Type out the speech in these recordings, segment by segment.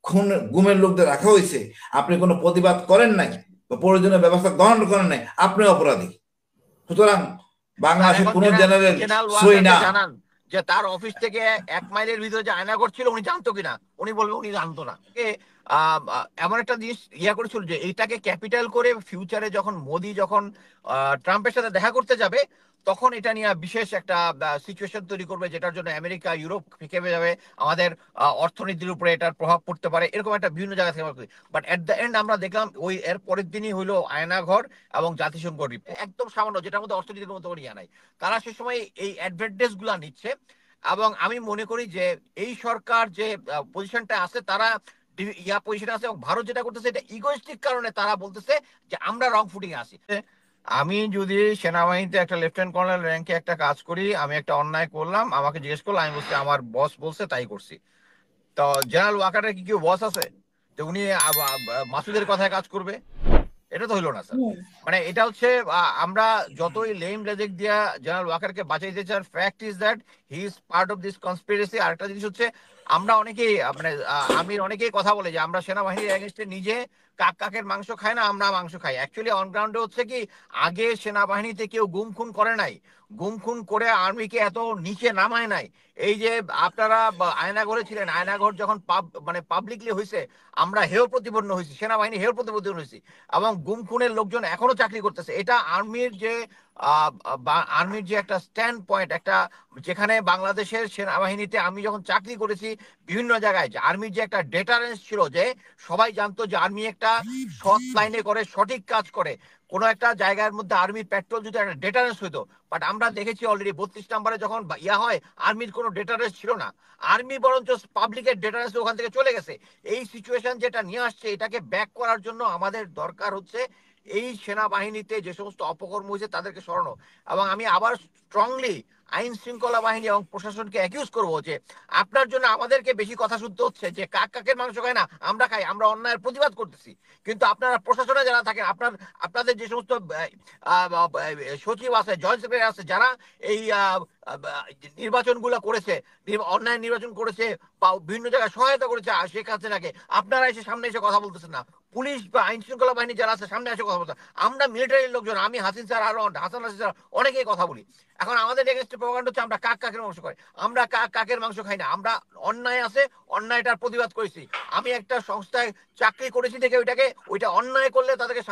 খুন গুমের লোকদের রাখা হয়েছে, আপনি কোনো প্রতিবাদ করেন নাই বা প্রয়োজনীয় ব্যবস্থা গ্রহণ করেন নাই, আপনি অপরাধী। সুতরাং বাংলাদেশের কোন জেনারেল সই না। জানান যে তার অফিস থেকে 1 মাইলের ভিতরে যে আয়নাঘর ছিল উনি জানতো কিনা, উনি বলবে উনি জানতো না। এমন একটা জিনিস করেছিল যে এইটাকে ক্যাপিটাল করে ফিউচারে যখন মোদি যখন ট্রাম্পের সাথে দেখা করতে যাবে তখন এটা নিয়ে বিশেষ একটা সিচুয়েশন তৈরি করবে, যেটার জন্য আমেরিকা ইউরোপ ফিকে যাবে, আমাদের অর্থনীতির উপরে এটার প্রভাব পড়তে পারে, এরকম একটা বিভিন্ন জায়গা থেকে। বাট এট দ্য এন্ড আমরা দেখলাম ওই এর পরের দিনই হইলো আয়নাঘর এবং জাতিসংঘ রিপোর্ট, একদম সামান্য, যেটার মধ্যে অর্থনীতির মতো ইয়া নাই। তারা সে সময় এই অ্যাডভান্টেজ গুলা নিচ্ছে। এবং আমি মনে করি যে এই সরকার যে পজিশনটা আছে তারা পজিশনে আছে, এবং ভারত যেটা করতেছে এটা ইগোইস্টিক কারণে তারা বলতেছে যে আমরা রং ফুটিং এ আছি। আমি যদি সেনাবাহিনীতে একটা লেফটেন্যান্ট কর্নেল র্যাঙ্কে একটা কাজ করি, আমি একটা অন্যায় করলাম, আমাকে জিজ্ঞেস করলো, আমি বলছি আমার বস বলছে তাই করছি। তো জেনারেল ওয়াকারের কি কেউ বস আছে যে উনি মাসুদের কথায় কাজ করবে? এটা তো হইলো না স্যার। মানে এটা হচ্ছে আমরা যতই লেম লেজেক দিয়া জেনারেল ওয়াকারকে বাঁচাইতে চান, fact is that he is part of this conspiracy. আরেকটা জিনিস হচ্ছে আমরা অনেকেই মানে আমির অনেকেই কথা বলে যে আমরা সেনাবাহিনীর এগেইনস্টে নিজে কাকের মাংস খাই না, আমরা মাংস খাই। অ্যাকচুয়ালি অন গ্রাউন্ডে হচ্ছে কি, আগে সেনাবাহিনীতে কেউ গুম খুন করে নাই, গুম খুন করে আর্মিকে এত নিচে নামায় নাই। এই যে আপনারা আয়নাঘরে ছিলেন, আয়নাঘর যখন মানে পাবলিকলি হয়েছে, আমরা হেয় প্রতিপন্ন হয়েছি, সেনাবাহিনী হেয় প্রতিপন্ন হয়েছি, এবং গুম খুনের লোকজন এখনো চাকরি করতেছে। এটা আর্মির যে একটা স্ট্যান্ড পয়েন্ট, একটা যেখানে বাংলাদেশের সেনাবাহিনীতে আমি যখন চাকরি করেছি বিভিন্ন জায়গায়, যে আর্মির যে একটা ডেটারেন্স ছিল, যে সবাই জানতো যে আর্মি একটা সৎ লাইনে করে, সঠিক কাজ করে। কোন একটা জায়গার মধ্যে আর্মির পেট্রোল যদি একটা ডেটারেন্স হইতো, বাট আমরা দেখেছি অলরেডি 32 নম্বরে যখন হয়, আর্মির কোনো ডেটারেন্স ছিল না। আর্মি বরঞ্চ পাবলিকের ডেটারেন্স ওখান থেকে চলে গেছে। এই সিচুয়েশন যেটা নিয়ে আসছে, এটাকে ব্যাক করার জন্য আমাদের দরকার হচ্ছে এই সেনাবাহিনীতে যে সমস্ত অপকর্ম হয়েছে তাদেরকে সরানো। এবং আমি আবার স্ট্রংলি আইন শৃঙ্খলা বাহিনী এবং প্রশাসনকে অ্যাকিউজ করবো যে আপনার জন্য আমাদেরকে বেশি কথা শুনতে হচ্ছে যে কাকের মাংস খায় না, আমরা খাই, আমরা অন্যায়ের প্রতিবাদ করতেছি। কিন্তু আপনারা প্রশাসনে যারা থাকেন, আপনাদের যে সমস্ত সচিব আছে, জয়েন্ট সেক্রেটারি আছে, যারা এই নির্বাচনগুলো করেছে, অন্যায় নির্বাচন করেছে বা বিভিন্ন জায়গায় সহায়তা করেছে শেখ হাসিনাকে, আপনারা এসে সামনে এসে কথা বলতেছেন না। পুলিশ বা আইন শৃঙ্খলা বাহিনী যারা আছে সামনে এসে কথা বলতে। আমরা মিলিটারির লোকজন, আমি হাসিন স্যার, আরো হাসান হাসিন স্যার, অনেকেই কথা বলি। এখন আমাদের এগেইনস্টে প্রপাগান্ডা হচ্ছে আমরা কাকের মাংস খাই। আমরা কাকের মাংস খাই না, আমরা অন্যায় আছে, অন্যায়টার প্রতিবাদ করেছি। আমি একটা সংস্থায় চাকরি করেছি দেখে ওইটা অন্যায় করলে তাদেরকে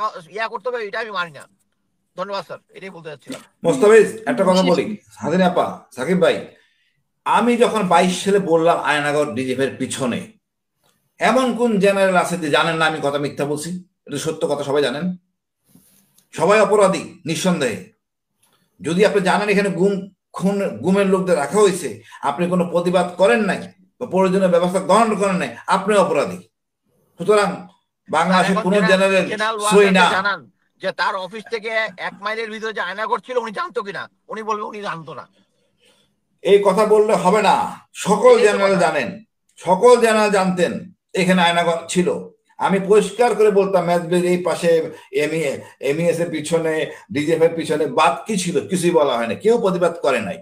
করতে হবে, এটা আমি মানি না। ধন্যবাদ স্যার, এটাই বলতে চাচ্ছিলাম। মোস্তাফিজ, একটা কথা বলি, হাসিন আপা, সাকিব ভাই, আমি যখন 22 সালে বললাম আয়নাগর ডিজিএফের পিছনে, এমন কোন জেনারেল আছে যে জানেন না আমি কথা মিথ্যা বলছি? এটা সত্য কথা, সবাই জানেন, সবাই অপরাধী নিঃসন্দেহে। যদি আপনি জানেন এখানে গুমের লোকদের রাখা হয়েছে, আপনি কোনো প্রতিবাদ করেন নাই বা প্রয়োজনীয় ব্যবস্থা গ্রহণ করেন নাই, আপনি অপরাধী। সুতরাং বাংলাদেশের কোন জেনারেল সই না। জানান যে তার অফিস থেকে 1 মাইলের ভিতরে যে আয়নাঘর ছিল উনি জানতো কিনা, উনি বলবে উনি জানতো না। এই কথা বললে হবে না, সকল জেনারেল জানেন, সকল জেনারেল জানতেন এখানে আয়নাঘর ছিল। আমি পরিষ্কার করে বলতাম ম্যাচবের এই পাশে, এমইএস এর পিছনে, ডিজিএফ এর পিছনে, বাদ কি ছিল কিছুই বলা হয় না, কেউ প্রতিবাদ করে নাই।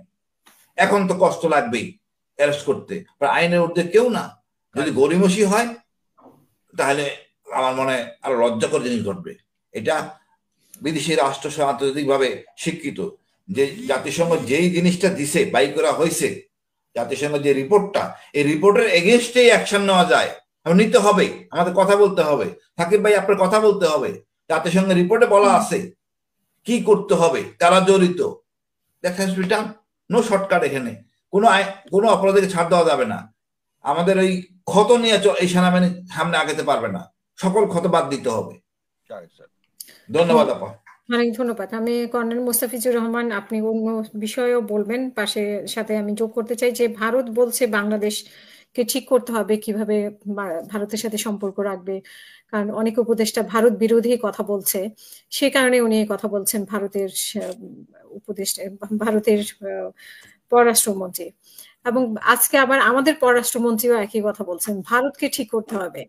এখন তো কষ্ট লাগবেই অ্যারেস্ট করতে, আইনের ঊর্ধ্বে কেউ না। যদি গরিমসি হয় তাহলে আমার মনে হয় আরো লজ্জাকর জিনিস ঘটবে। এটা বিদেশি রাষ্ট্র আন্তর্জাতিকভাবে স্বীকৃত যে জাতিসংঘ যেই জিনিসটা দিছে, বাই করা হয়েছে, জাতিসংঘ যে রিপোর্টটা, এই রিপোর্টের এগেনস্টেই অ্যাকশন নেওয়া যায়, নিতে হবে, আমাদের কথা বলতে হবে। সাকিব ভাই, আপনার কথা বলতে হবে। জাতিসংঘের রিপোর্টে বলা আছে কি করতে হবে, কারা জড়িত। দেখা নো শর্টকাট, এখানে কোনো অপরাধীকে ছাড় দেওয়া যাবে না। আমাদের ওই ক্ষত নিয়ে এই সেনাবাহিনী সামনে আগাতে পারবে না, সকল ক্ষত বাদ দিতে হবে। ধন্যবাদ আপা। অনেক ধন্যবাদ। আমি কর্নেল মোস্তাফিজুর রহমান, আপনি অন্য বিষয়েও বলবেন, সাথে আমি যোগ করতে চাই যে ভারত বলছে বাংলাদেশকে ঠিক করতে হবে কিভাবে ভারতের সাথে সম্পর্ক রাখবে, কারণ অনেক উপদেষ্টা ভারত বিরোধী কথা বলছে, সে কারণে উনি কথা বলছেন ভারতের উপদেষ্টা, ভারতের পররাষ্ট্রমন্ত্রী। এবং আজকে আবার আমাদের পররাষ্ট্রমন্ত্রীও একই কথা বলছেন, ভারতকে ঠিক করতে হবে।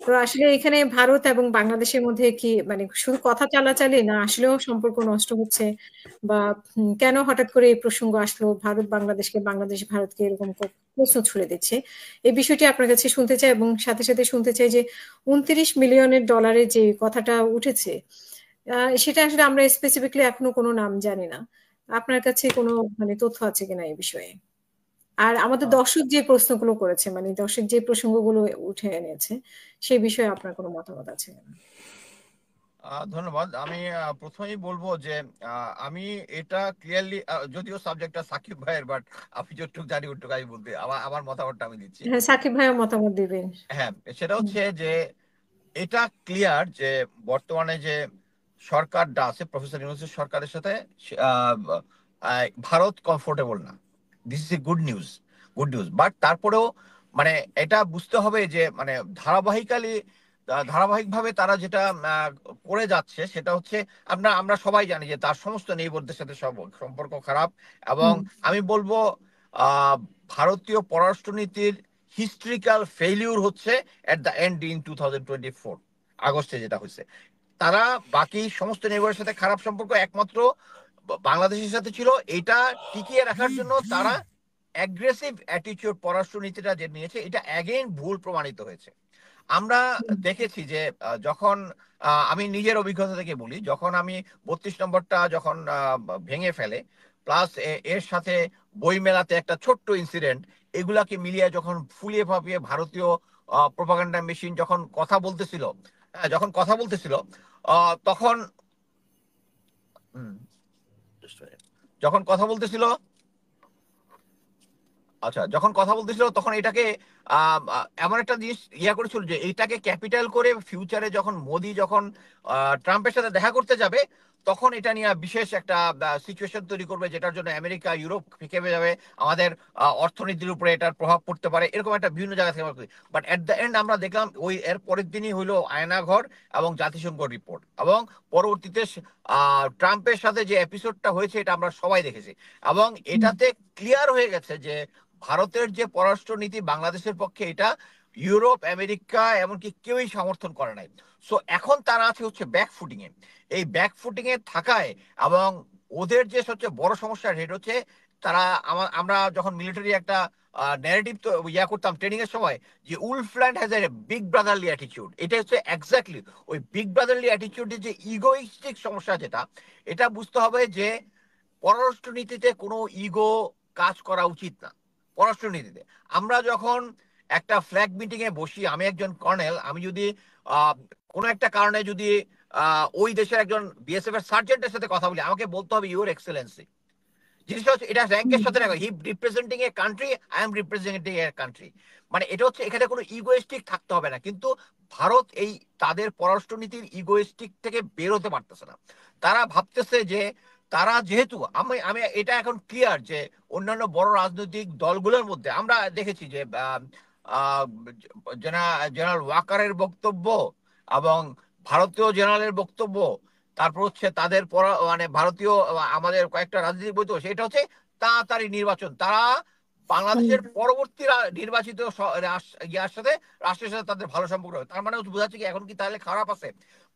তো আসলে এখানে ভারত এবং বাংলাদেশের মধ্যে কি মানে শুধু কথা চালাচালি না আসলেও সম্পর্ক নষ্ট হচ্ছে, বা কেন হঠাৎ করে এই প্রসঙ্গ আসলো, ভারত বাংলাদেশকে, বাংলাদেশ ভারতকে এরকম প্রশ্ন ছুড়ে দিচ্ছে। এই বিষয়টি আপনার কাছে শুনতে চাই, এবং সাথে সাথে শুনতে চাই যে 29 মিলিয়নের ডলারের যে কথাটা উঠেছে, সেটা আসলে আমরা স্পেসিফিকলি এখনো কোনো নাম জানি না। আপনার কাছে কোনো মানে তথ্য আছে কিনা এই বিষয়ে? আর আমাদের দর্শক যে প্রশ্নগুলো করেছে, মানে দর্শক যে প্রসঙ্গগুলো উঠে এনেছে, সেই বিষয়ে আপনার কোনো মতামত আছে কিনা? ধন্যবাদ। আমি প্রথমেই বলবো যে আমি এটা ক্লিয়ারলি, যদিও সাবজেক্টটা সাকিব ভাইয়ের, বাট আমি যতটুকু জানি ওটুকু আমি বলতে আমার আমার মতামতটা আমি দিচ্ছি। হ্যাঁ, সাকিব ভাইও মতামত দিবেন। হ্যাঁ, সেটা হুম, হচ্ছে যে এটা ক্লিয়ার যে বর্তমানে যে সরকারটা আছে, প্রফেসর ইউনূসের সরকারের সাথে আহ, ভারত কমফোর্টেবল না। This is a good news, good news. But তারপরেও মানে এটা বুঝতে হবে যে মানে ধারাবাহিকভাবে তারা যেটা করে যাচ্ছে সেটা হচ্ছে, আমরা সবাই জানি যে তার সমস্ত নেইবারদের সাথে সম্পর্ক খারাপ। এবং হুম, আমি বলবো আহ, ভারতীয় পররাষ্ট্রনীতির হিস্ট্রিক্যাল ফেইলিউর হচ্ছে এট দ্য এন্ড ইন 2024 আগস্টে যেটা হয়েছে। তারা বাকি সমস্ত নেইবারের সাথে খারাপ সম্পর্ক একমাত্র বাংলাদেশের সাথে ছিল। এটা টিকিয়ে রাখার জন্য তারা অ্যাগ্রেসিভ অ্যাটিটিউড পররাষ্ট্রনীতিটা যে নিয়েছে, এটা অ্যাগেইন ভুল প্রমাণিত হয়েছে। আমরা হুম, দেখেছি যে যখন আমি নিজের অভিজ্ঞতা থেকে বলি, যখন আমি 32 নম্বরটা যখন ভেঙে ফেলে, প্লাস এর সাথে বই মেলাতে একটা ছোট্ট ইনসিডেন্ট, এগুলাকে মিলিয়ে যখন ফুলিয়ে ফাঁপিয়ে ভারতীয় প্রোপাগান্ডা মেশিন যখন কথা বলতেছিল, তখন হুম, যখন কথা বলতেছিল আচ্ছা, যখন কথা বলতেছিল তখন এটাকে এমন একটা জিনিস করেছিল যে এইটাকে ক্যাপিটাল করে ফিউচারে যখন মোদি যখন ট্রাম্পের সাথে দেখা করতে যাবে, তখন এটা নিয়ে বিশেষ একটা সিচুয়েশন তৈরি করবে, যেটার জন্য আমেরিকা ইউরোপ ফিকে যাবে, আমাদের অর্থনীতির উপরে এটার প্রভাব পড়তে পারে, এরকম একটা বিভিন্ন জায়গা থেকে। বাট এট দ্য এন্ড আমরা দেখলাম ওই এর পরের দিনই হইলো আয়নাঘর এবং জাতিসংঘ রিপোর্ট, এবং পরবর্তীতে ট্রাম্পের সাথে যে এপিসোডটা হয়েছে এটা আমরা সবাই দেখেছি। এবং হুম, এটাতে ক্লিয়ার হয়ে গেছে যে ভারতের যে পররাষ্ট্র নীতি বাংলাদেশের পক্ষে, এটা ইউরোপ আমেরিকা এমনকি কেউই সমর্থন করে নাই। সো এখন তারা আছে হচ্ছে ব্যাকফুটিং এ। এই ব্যাকফুটিং এ থাকায় এবং ওদের যে সবচেয়ে বড় সমস্যা সেটা হচ্ছে তারা আমরা যখন মিলিটারি একটা ন্যারেটিভ তো করতাম ট্রেনিং এর সময়, যে Wolfland has a big brotherly attitude, এটা হচ্ছে এক্স্যাক্টলি ওই বিগ ব্রাদারলি অ্যাটিটিউডের যে ইগোইস্টিক সমস্যা যেটা, এটা বুঝতে হবে যে পররাষ্ট্রনীতিতে কোনো ইগো কাজ করা উচিত না। পররাষ্ট্রনীতিতে আমরা যখন একটা ফ্ল্যাগ মিটিং এ বসি, আমি একজন কর্নেল, আমি যদি আহ, কোনো একটা কারণে যদি ওই দেশের একজন বিএসএফ এর সার্জেন্টের সাথে কথা বলি, আমাকে বলতে হবে ইউর এক্সেলেন্সি। জিনিসটা হচ্ছে এটা র্যাঙ্কের হুম, সাথে না, he representing a country, I am representing a country. মানে এটা হচ্ছে এখানে কোনো ইগোয়েস্টিক থাকতে হবে না। কিন্তু ভারত এই তাদের পররাষ্ট্রনীতির ইগোয়েস্টিক থেকে বের হতে পারতেছে না। তারা ভাবতেছে যে তারা যেহেতু আমি আমি এটা এখন ক্লিয়ার যে অন্যান্য বড় রাজনৈতিক দলগুলোর মধ্যে আমরা দেখেছি যে জেনারেল ওয়াকারের বক্তব্য এবং ভারতীয় জেনারেলের বক্তব্য, তারপর হচ্ছে তাদের মানে ভারতীয় আমাদের কয়েকটা রাজনৈতিক বৈঠক, সেটা হচ্ছে তাড়াতাড়ি নির্বাচন। তারা হুম, বাংলাদেশের পরবর্তী নির্বাচিত ইয়ার সাথে, রাষ্ট্রের সাথে তাদের ভালো সম্পর্ক হবে। তার মানে হচ্ছে বোঝাচ্ছে কি এখন কি তাহলে খারাপ আছে?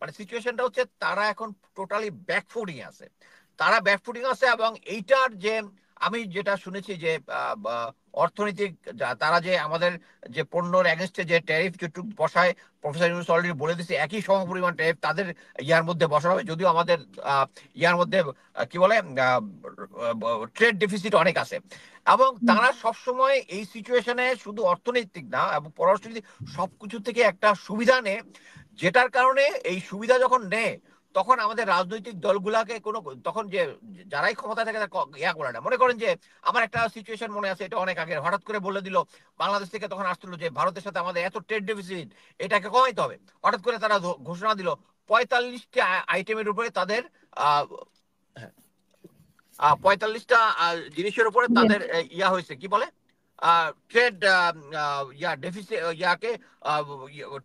মানে সিচুয়েশনটা হচ্ছে তারা এখন টোটালি ব্যাকফুটিং আছে। এবং এইটার যে আমি যেটা শুনেছি যে অর্থনৈতিক তারা যে আমাদের যে পণ্যর এগেনস্টে যে ট্যারিফ যেটুকু বসায়, প্রফেসর ইউনূস অলরেডি বলে দিচ্ছে একই সমপরিমাণ ট্যারিফ তাদের ইয়ার মধ্যে বসানো হবে। যদিও আমাদের ইয়ার মধ্যে কি বলে ট্রেড ডেফিসিট অনেক আছে। এবং হুম, তারা সবসময় এই সিচুয়েশনে শুধু অর্থনৈতিক না এবং পররাষ্ট্রনীতি সবকিছু থেকে একটা সুবিধা নেয়, যেটার কারণে এই সুবিধা যখন নেয় তখন আমাদের রাজনৈতিক দলগুলাকে কোনো, তখন যে যারাই ক্ষমতা থাকে করে না। মনে করেন যে আমার একটা সিচুয়েশন মনে আছে, এটা অনেক আগে, হঠাৎ করে বলে দিল বাংলাদেশ থেকে, তখন আসছিল যে ভারতের সাথে আমাদের এত ট্রেড ডেফিসিট, এটাকে কমাইতে হবে। হঠাৎ করে তারা ঘোষণা দিল 45টি আইটেমের উপরে তাদের আহ 45টা জিনিসের উপরে হুম, তাদের হয়েছে কি বলে ট্রেড ডেফিসিট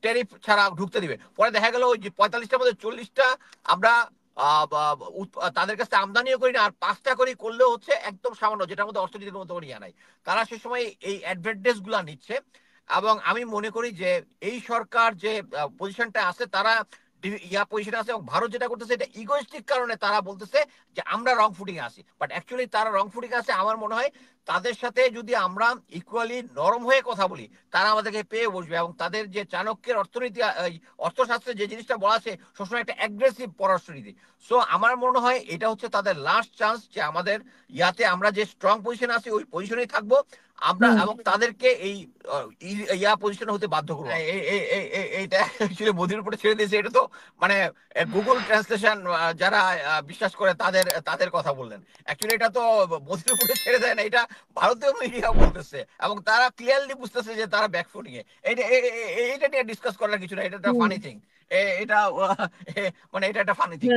ট্যারিফ ছাড়া ঢুকতে দিবে। পরে দেখা গেল ওই যে 45টার মধ্যে 40টা আমরা তাদের কাছে আমদানিও করি না, আর 5টা করে করলেও হচ্ছে একদম সামান্য, যেটার মধ্যে অর্থনীতির মতো ইয়া নাই। তারা সে সময় এই অ্যাডভান্টেজ গুলা নিচ্ছে। এবং আমি মনে করি যে এই সরকার যে পজিশনটা আছে, তারা পজিশনে আছে, এবং ভারত যেটা করতেছে এটা ইগোইস্টিক কারণে তারা বলতেছে যে আমরা রং ফুটিং আছি, বাট অ্যাকচুয়ালি তারা রং ফুটিং আছে। আমার মনে হয় তাদের সাথে যদি আমরা ইকুয়ালি নরম হয়ে কথা বলি, তারা আমাদেরকে পেয়ে বসবে। এবং তাদের যে চাণক্যের অর্থনীতি, অর্থশাস্ত্রে যে জিনিসটা বলা আছে সবসময় একটা অ্যাগ্রেসিভ পররাষ্ট্রনীতি। সো আমার মনে হয় এটা হচ্ছে তাদের লাস্ট চান্স, যে আমাদের আমরা যে স্ট্রং পজিশনে আছি ওই পজিশনেই থাকবো আমরা, এবং তাদেরকে এই পজিশনে হতে বাধ্য করবো। এইটা অ্যাকচুয়ালি মোদির উপরে ছেড়ে দিয়েছে, এটা তো মানে গুগল ট্রান্সলেশন যারা বিশ্বাস করে তাদের তাদের কথা বললেন। অ্যাকচুয়ালি এটা তো মোদির উপরে ছেড়ে দেয় না, এটা ভারতীয় মিডিয়া বলতেছে, এবং তারা ক্লিয়ারলি বুঝতেছে যে তারা ব্যাকফুটিং এ। এটা নিয়ে ডিসকাস করার কিছু না, এটা একটা ফানি থিং। এটা মানে এটা একটা ফানি থিং।